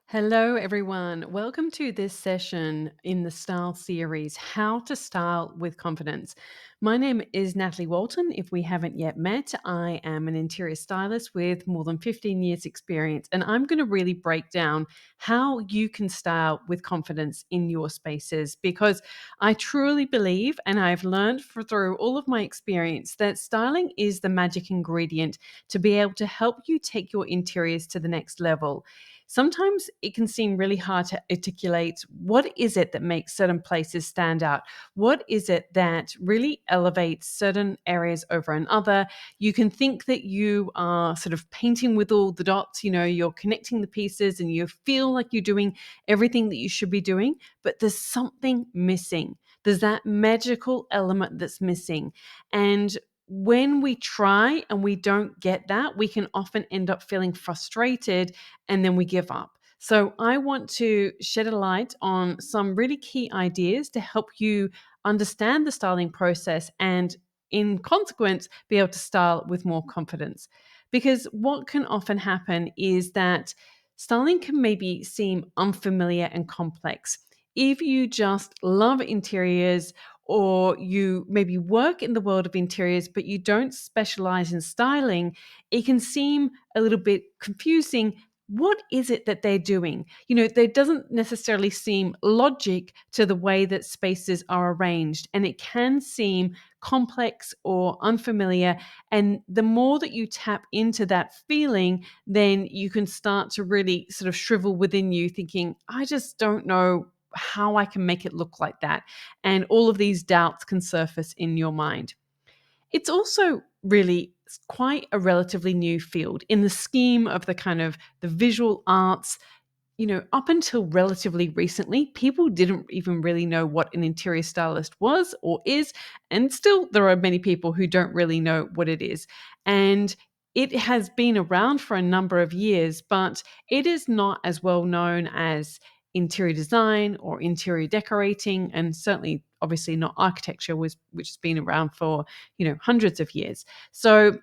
Hello, everyone. Welcome to this session in the Style series, How to Style with Confidence. My name is Natalie Walton. If we haven't yet met, I am an interior stylist with more than 15 years' experience, and I'm going to really break down how you can style with confidence in your spaces because I truly believe, and I've learned through all of my experience, that styling is the magic ingredient to be able to help you take your interiors to the next level. Sometimes it can seem really hard to articulate what is it that makes certain places stand out? What is it that really elevates certain areas over another? You can think that you are sort of painting with all the dots, you're connecting the pieces and you feel like you're doing everything that you should be doing, but there's something missing. There's that magical element that's missing. And when we try and we don't get that, we can often end up feeling frustrated and then we give up. So, I want to shed a light on some really key ideas to help you understand the styling process and, in consequence, be able to style with more confidence. Because what can often happen is that styling can maybe seem unfamiliar and complex. If you just love interiors or you maybe work in the world of interiors, but you don't specialize in styling, it can seem a little bit confusing. What is it that they're doing? There doesn't necessarily seem logic to the way that spaces are arranged, and it can seem complex or unfamiliar. And the more that you tap into that feeling, then you can start to really sort of shrivel within you, thinking, I just don't know how I can make it look like that. And all of these doubts can surface in your mind. It's also really quite a relatively new field in the scheme of the kind of the visual arts. Up until relatively recently, people didn't even really know what an interior stylist was or is, and still there are many people who don't really know what it is. And it has been around for a number of years, but it is not as well known as interior design or interior decorating, and certainly obviously not architecture, which has been around for hundreds of years. So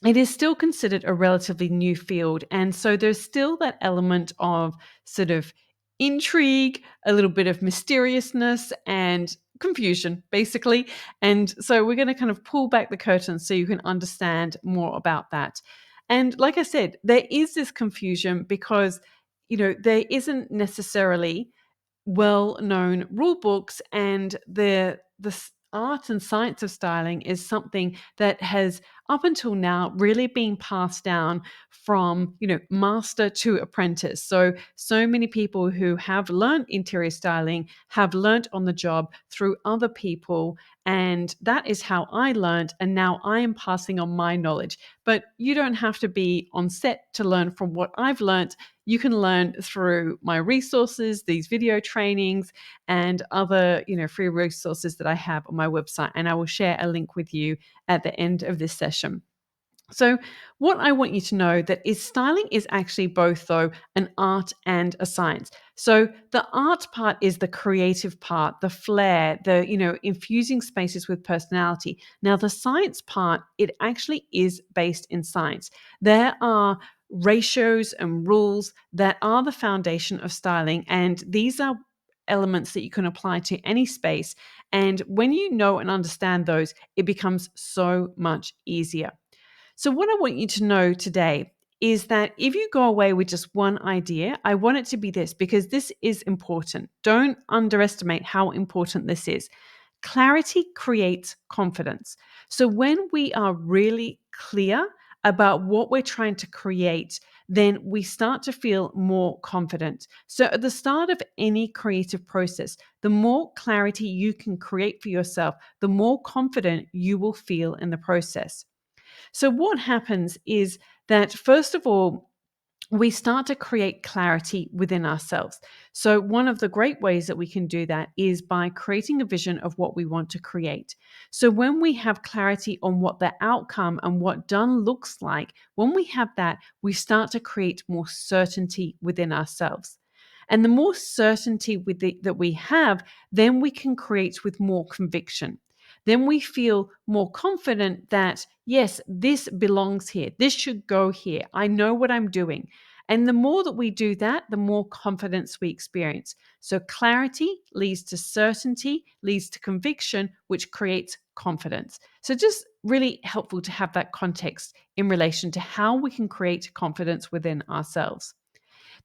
it is still considered a relatively new field. And so there's still that element of sort of intrigue, a little bit of mysteriousness and confusion, basically. And so we're going to kind of pull back the curtain so you can understand more about that. And like I said, there is this confusion because, there isn't necessarily well-known rule books, and the art and science of styling is something that has up until now really been passed down from master to apprentice. So many people who have learned interior styling have learned on the job through other people, and that is how I learned, and now I am passing on my knowledge. But you don't have to be on set to learn from what I've learned. You can learn through my resources, these video trainings, and other, free resources that I have on my website. And I will share a link with you at the end of this session. So, what I want you to know that is styling is actually both, though, an art and a science. So, the art part is the creative part, the flair, infusing spaces with personality. Now, the science part, it actually is based in science. There are ratios and rules that are the foundation of styling, and these are elements that you can apply to any space. And when you know and understand those, it becomes so much easier. So, what I want you to know today is that if you go away with just one idea, I want it to be this because this is important. Don't underestimate how important this is. Clarity creates confidence. So, when we are really clear about what we're trying to create, then we start to feel more confident. So, at the start of any creative process, the more clarity you can create for yourself, the more confident you will feel in the process. So, what happens is that, first of all, we start to create clarity within ourselves. So, one of the great ways that we can do that is by creating a vision of what we want to create. So, when we have clarity on what the outcome and what done looks like, when we have that, we start to create more certainty within ourselves. And the more certainty that we have, then we can create with more conviction. Then we feel more confident that, yes, this belongs here. This should go here. I know what I'm doing. And the more that we do that, the more confidence we experience. So clarity leads to certainty, leads to conviction, which creates confidence. So just really helpful to have that context in relation to how we can create confidence within ourselves.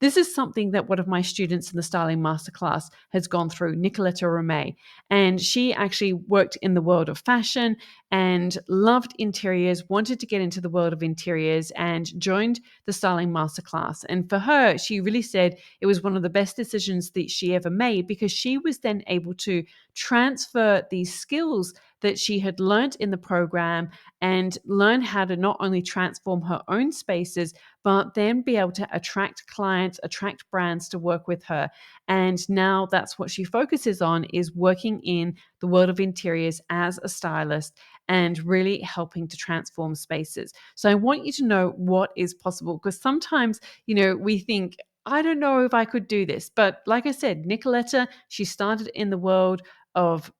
This is something that one of my students in the styling masterclass has gone through, Nicoletta Romay. And she actually worked in the world of fashion and loved interiors, wanted to get into the world of interiors, and joined the styling masterclass. And for her, she really said it was one of the best decisions that she ever made, because she was then able to transfer these skills that she had learned in the program and learn how to not only transform her own spaces, but then be able to attract clients, attract brands to work with her. And now that's what she focuses on, is working in the world of interiors as a stylist and really helping to transform spaces. So I want you to know what is possible, because sometimes, we think, I don't know if I could do this. But like I said, Nicoletta, she started in the world of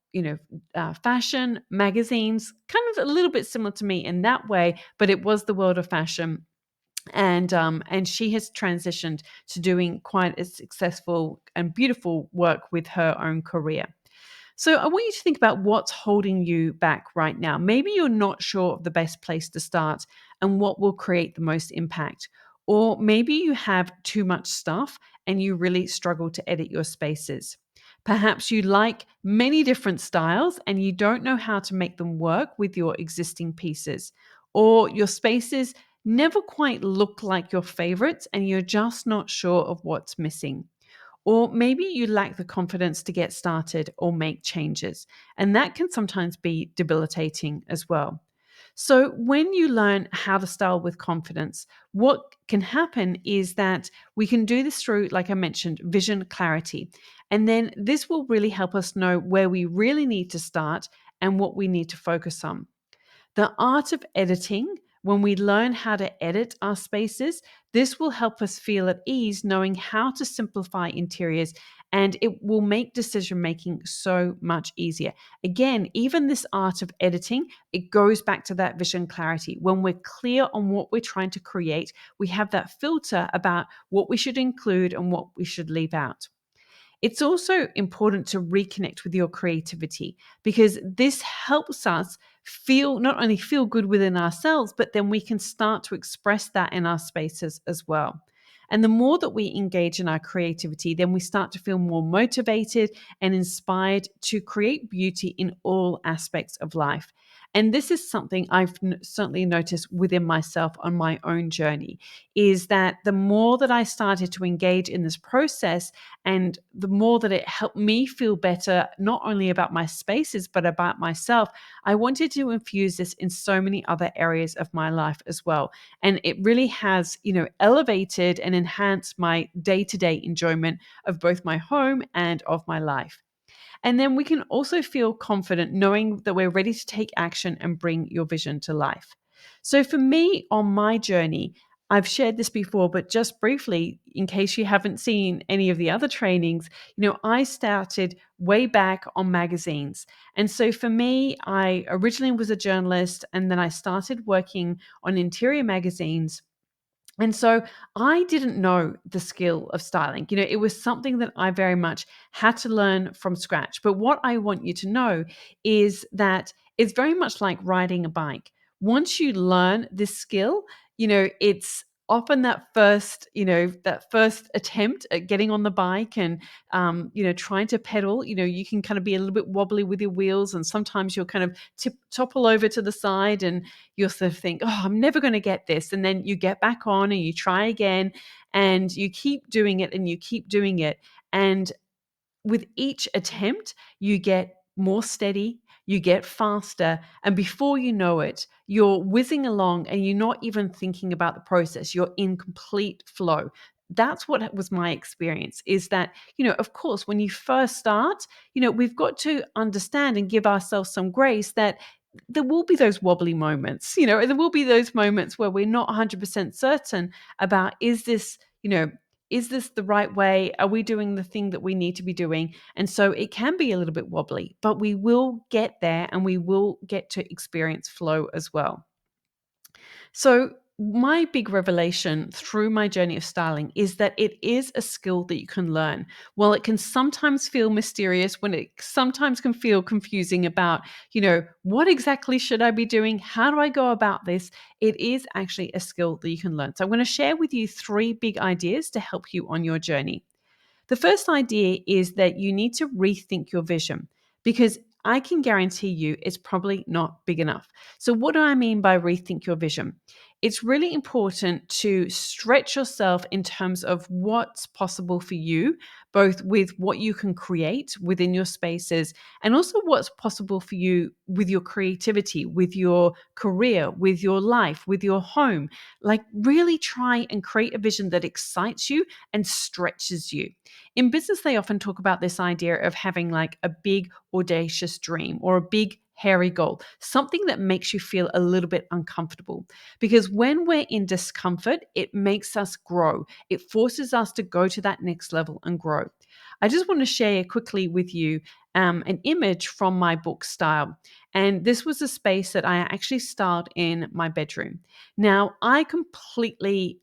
fashion magazines, kind of a little bit similar to me in that way, but it was the world of fashion. And she has transitioned to doing quite a successful and beautiful work with her own career. So I want you to think about what's holding you back right now. Maybe you're not sure of the best place to start and what will create the most impact. Or maybe you have too much stuff and you really struggle to edit your spaces. Perhaps you like many different styles and you don't know how to make them work with your existing pieces. Or your spaces never quite look like your favorites and you're just not sure of what's missing. Or maybe you lack the confidence to get started or make changes. And that can sometimes be debilitating as well. So, when you learn how to style with confidence, what can happen is that we can do this through, like I mentioned, vision clarity. And then this will really help us know where we really need to start and what we need to focus on. The art of editing, when we learn how to edit our spaces, this will help us feel at ease knowing how to simplify interiors, and it will make decision making so much easier. Again, even this art of editing, it goes back to that vision clarity. When we're clear on what we're trying to create, we have that filter about what we should include and what we should leave out. It's also important to reconnect with your creativity, because this helps us feel, not only feel good within ourselves, but then we can start to express that in our spaces as well. And the more that we engage in our creativity, then we start to feel more motivated and inspired to create beauty in all aspects of life. And this is something I've certainly noticed within myself on my own journey, is that the more that I started to engage in this process, and the more that it helped me feel better, not only about my spaces, but about myself, I wanted to infuse this in so many other areas of my life as well. And it really has, elevated and enhanced my day to day enjoyment of both my home and of my life. And then we can also feel confident knowing that we're ready to take action and bring your vision to life. So for me on my journey, I've shared this before, but just briefly, in case you haven't seen any of the other trainings, I started way back on magazines. And so for me, I originally was a journalist and then I started working on interior magazines. And so I didn't know the skill of styling. It was something that I very much had to learn from scratch. But what I want you to know is that it's very much like riding a bike. Once you learn this skill, it's often that first attempt at getting on the bike and trying to pedal. You can kind of be a little bit wobbly with your wheels, and sometimes you'll kind of topple over to the side, and you'll sort of think, oh, I'm never going to get this. And then you get back on and you try again, and you keep doing it and you keep doing it. And with each attempt, you get more steady, you get faster, and before you know it, you're whizzing along and you're not even thinking about the process. You're in complete flow. That's what was my experience, is that, of course, when you first start, we've got to understand and give ourselves some grace that there will be those wobbly moments, there will be those moments where we're not 100% certain about, is this the right way? Are we doing the thing that we need to be doing? And so it can be a little bit wobbly, but we will get there and we will get to experience flow as well. So my big revelation through my journey of styling is that it is a skill that you can learn. While it can sometimes feel mysterious, when it sometimes can feel confusing about, what exactly should I be doing? How do I go about this? It is actually a skill that you can learn. So I'm going to share with you 3 big ideas to help you on your journey. The first idea is that you need to rethink your vision because I can guarantee you it's probably not big enough. So, what do I mean by rethink your vision? It's really important to stretch yourself in terms of what's possible for you, both with what you can create within your spaces and also what's possible for you with your creativity, with your career, with your life, with your home. Like, really try and create a vision that excites you and stretches you. In business, they often talk about this idea of having like a big, audacious dream or a big, hairy goal, something that makes you feel a little bit uncomfortable. Because when we're in discomfort, it makes us grow. It forces us to go to that next level and grow. I just want to share quickly with you an image from my book Style. And this was a space that I actually styled in my bedroom. Now, I completely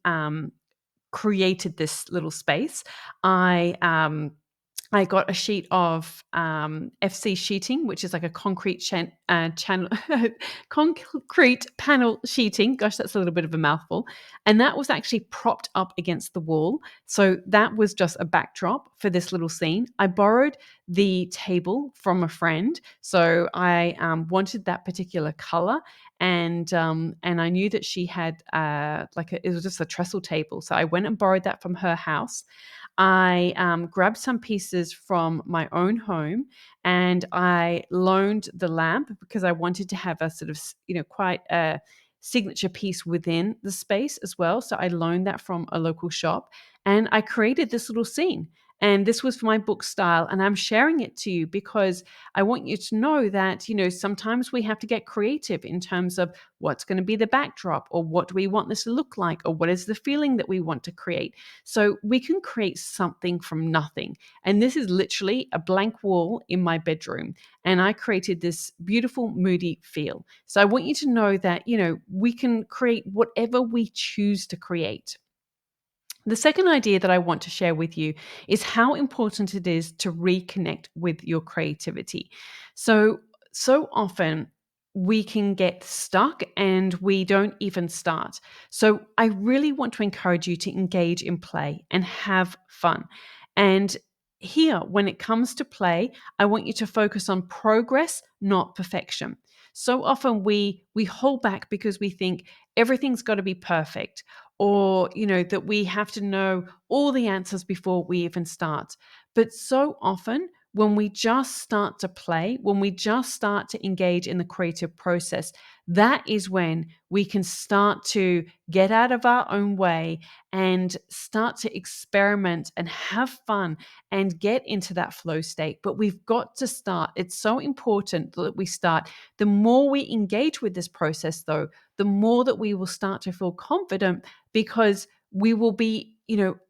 created this little space. I I got a sheet of FC sheeting, which is like a channel, concrete panel sheeting. Gosh, that's a little bit of a mouthful. And that was actually propped up against the wall. So that was just a backdrop for this little scene. I borrowed the table from a friend, so I wanted that particular color, and I knew that she had it was just a trestle table. So I went and borrowed that from her house. I grabbed some pieces from my own home and I loaned the lamp because I wanted to have a sort of, quite a signature piece within the space as well. So I loaned that from a local shop and I created this little scene. And this was for my book Style. And I'm sharing it to you because I want you to know that, sometimes we have to get creative in terms of what's going to be the backdrop or what do we want this to look like or what is the feeling that we want to create. So we can create something from nothing. And this is literally a blank wall in my bedroom. And I created this beautiful, moody feel. So I want you to know that, we can create whatever we choose to create. The second idea that I want to share with you is how important it is to reconnect with your creativity. So often we can get stuck and we don't even start. So I really want to encourage you to engage in play and have fun. And here, when it comes to play, I want you to focus on progress, not perfection. So often we hold back because we think everything's got to be perfect or that we have to know all the answers before we even start. But so often when we just start to play, when we just start to engage in the creative process, that is when we can start to get out of our own way and start to experiment and have fun and get into that flow state. But we've got to start. It's so important that we start. The more we engage with this process, though, the more that we will start to feel confident because we will be,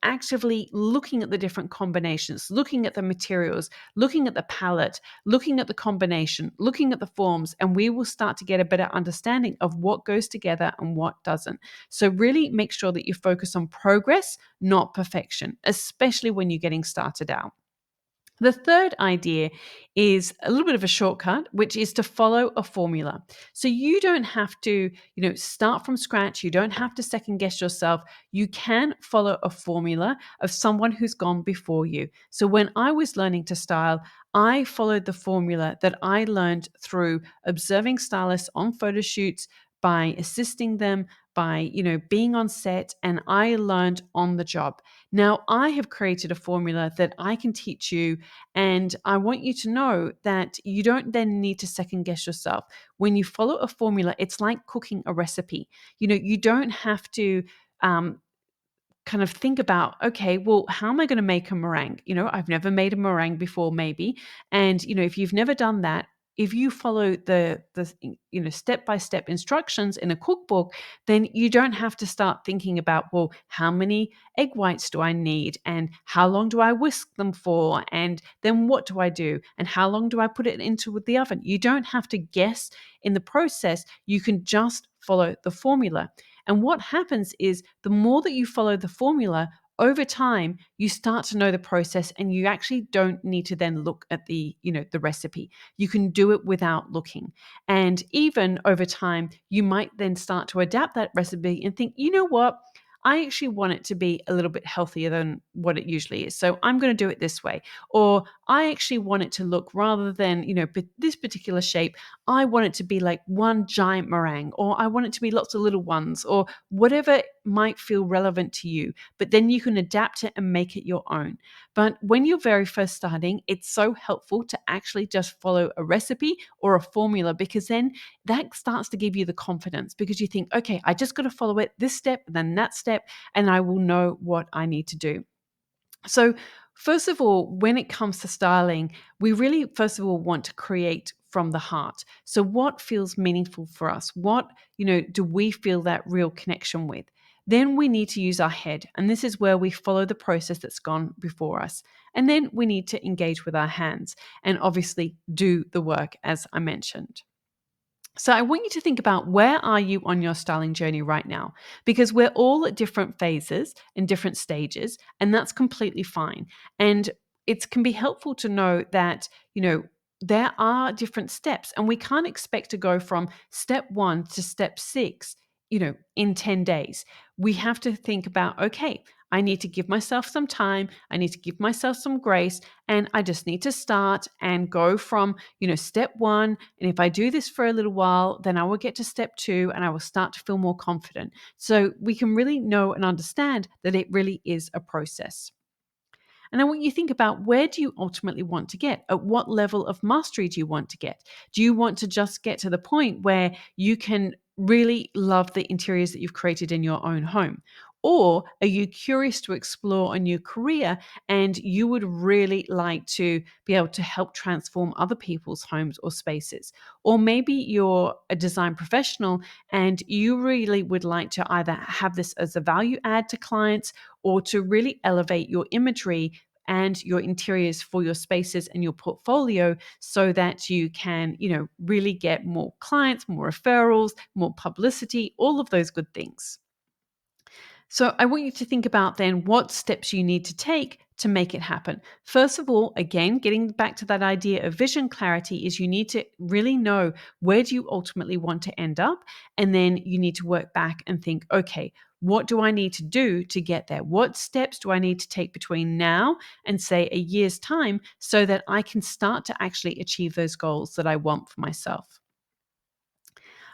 actively looking at the different combinations, looking at the materials, looking at the palette, looking at the combination, looking at the forms, and we will start to get a better understanding of what goes together and what doesn't. So really make sure that you focus on progress, not perfection, especially when you're getting started out. The third idea is a little bit of a shortcut, which is to follow a formula. So you don't have to, start from scratch. You don't have to second guess yourself. You can follow a formula of someone who's gone before you. So when I was learning to style, I followed the formula that I learned through observing stylists on photo shoots, by assisting them, by, being on set, and I learned on the job. Now, I have created a formula that I can teach you, and I want you to know that you don't then need to second guess yourself. When you follow a formula, it's like cooking a recipe. You don't have to um, kind of think about, okay, well, how am I going to make a meringue? I've never made a meringue before, maybe. And, if you've never done that, if you follow the step by step instructions in a cookbook, then you don't have to start thinking about, well, how many egg whites do I need and how long do I whisk them for and then what do I do and how long do I put it into the oven. You don't have to guess in the process. You can just follow the formula. And what happens is the more that you follow the formula, over time you start to know the process, and you actually don't need to then look at the recipe. You can do it without looking. And even over time, you might then start to adapt that recipe and think, you know what? I actually want it to be a little bit healthier than what it usually is. So I'm going to do it this way. Or I actually want it to look, rather than, this particular shape, I want it to be like one giant meringue, or I want it to be lots of little ones, or whatever might feel relevant to you. But then you can adapt it and make it your own. But when you're very first starting, it's so helpful to actually just follow a recipe or a formula, because then that starts to give you the confidence, because you think, okay, I just got to follow it this step, then that step, and I will know what I need to do. So, first of all, when it comes to styling, we really, first of all, want to create from the heart. So, what feels meaningful for us? What, do we feel that real connection with? Then we need to use our head. And this is where we follow the process that's gone before us. And then we need to engage with our hands and obviously do the work, as I mentioned. So I want you to think about, where are you on your styling journey right now? Because we're all at different phases and different stages, and that's completely fine. And it can be helpful to know that, there are different steps, and we can't expect to go from step 1 to step 6, in 10 days. We have to think about, okay, I need to give myself some time, I need to give myself some grace, and I just need to start and go from, step 1. And if I do this for a little while, then I will get to step 2 and I will start to feel more confident. So we can really know and understand that it really is a process. And I want you to think about, where do you ultimately want to get? At what level of mastery do you want to get? Do you want to just get to the point where you can really love the interiors that you've created in your own home? Or are you curious to explore a new career, and you would really like to be able to help transform other people's homes or spaces? Or maybe you're a design professional and you really would like to either have this as a value add to clients, or to really elevate your imagery and your interiors for your spaces and your portfolio, so that you can, really get more clients, more referrals, more publicity, all of those good things. So I want you to think about then what steps you need to take to make it happen. First of all, again, getting back to that idea of vision clarity, is you need to really know, where do you ultimately want to end up? And then you need to work back and think, okay, what do I need to do to get there? What steps do I need to take between now and, say, a year's time, so that I can start to actually achieve those goals that I want for myself?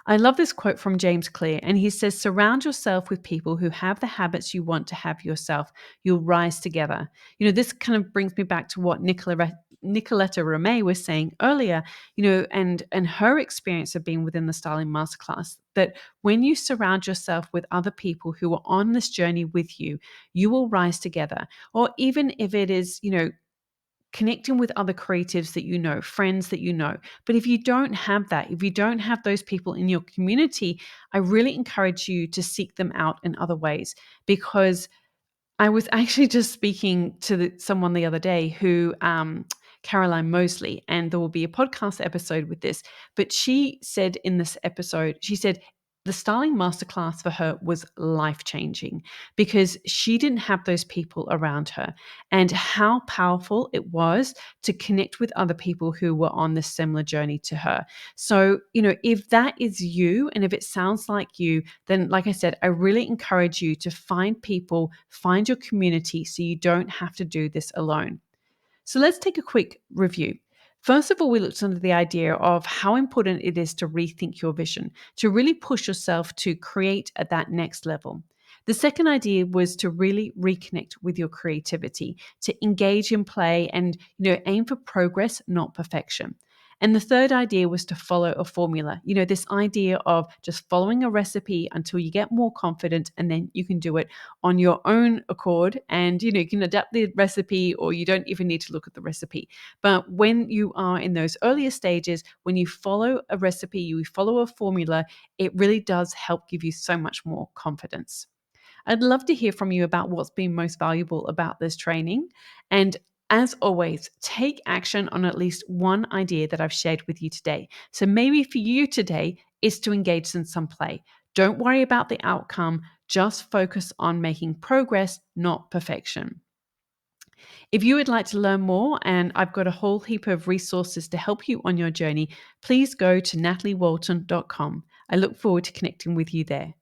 I love this quote from James Clear, and he says, "Surround yourself with people who have the habits you want to have yourself. You'll rise together." This kind of brings me back to what Nicoletta Romay was saying earlier, and her experience of being within the styling masterclass, that when you surround yourself with other people who are on this journey with you, you will rise together. Or even if it is, connecting with other creatives that you know, friends that you know. But if you don't have that, if you don't have those people in your community, I really encourage you to seek them out in other ways. Because I was actually just speaking to someone the other day who, Caroline Mosley, and there will be a podcast episode with this. But she said in this episode, she said the styling masterclass for her was life changing, because she didn't have those people around her, and how powerful it was to connect with other people who were on this similar journey to her. So, if that is you, and if it sounds like you, then, like I said, I really encourage you to find people, find your community, so you don't have to do this alone. So let's take a quick review. First of all, we looked into the idea of how important it is to rethink your vision, to really push yourself to create at that next level. The second idea was to really reconnect with your creativity, to engage in play and, aim for progress, not perfection. And the third idea was to follow a formula. This idea of just following a recipe until you get more confident, and then you can do it on your own accord, and you can adapt the recipe, or you don't even need to look at the recipe. But when you are in those earlier stages, when you follow a recipe, you follow a formula, it really does help give you so much more confidence. I'd love to hear from you about what's been most valuable about this training. And as always, take action on at least one idea that I've shared with you today. So maybe for you today is to engage in some play. Don't worry about the outcome, just focus on making progress, not perfection. If you would like to learn more, and I've got a whole heap of resources to help you on your journey, please go to nataliewalton.com. I look forward to connecting with you there.